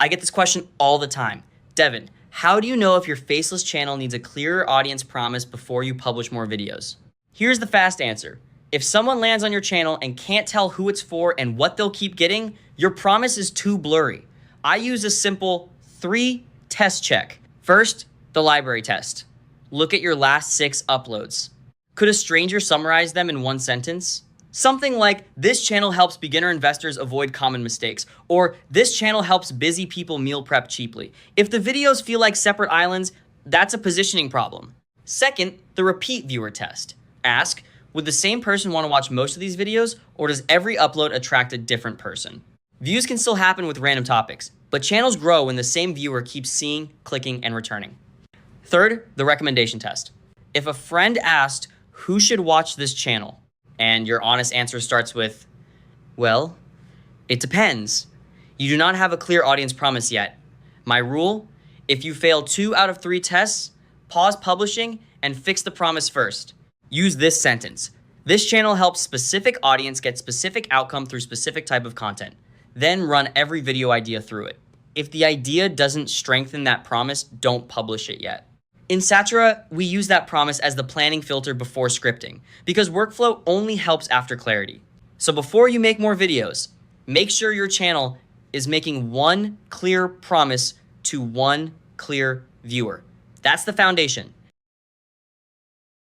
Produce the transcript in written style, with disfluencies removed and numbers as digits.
I get this question all the time. Devin, how do you know if your Faceless channel needs a clearer audience promise before you publish more videos? Here's the fast answer. If someone lands on your channel and can't tell who it's for and what they'll keep getting, your promise is too blurry. I use a simple 3 test check. First, the library test. Look at your last 6 uploads. Could a stranger summarize them in one sentence? Something like, this channel helps beginner investors avoid common mistakes, or this channel helps busy people meal prep cheaply. If the videos feel like separate islands, that's a positioning problem. Second, the repeat viewer test. Ask, would the same person want to watch most of these videos, or does every upload attract a different person? Views can still happen with random topics, but channels grow when the same viewer keeps seeing, clicking, and returning. Third, the recommendation test. If a friend asked, who should watch this channel? And your honest answer starts with, well, it depends. You do not have a clear audience promise yet. My rule, if you fail 2 out of 3 tests, pause publishing and fix the promise first. Use this sentence. This channel helps specific audience get specific outcome through specific type of content. Then run every video idea through it. If the idea doesn't strengthen that promise, don't publish it yet. In Satura, we use that promise as the planning filter before scripting because workflow only helps after clarity. So before you make more videos, make sure your channel is making one clear promise to one clear viewer. That's the foundation.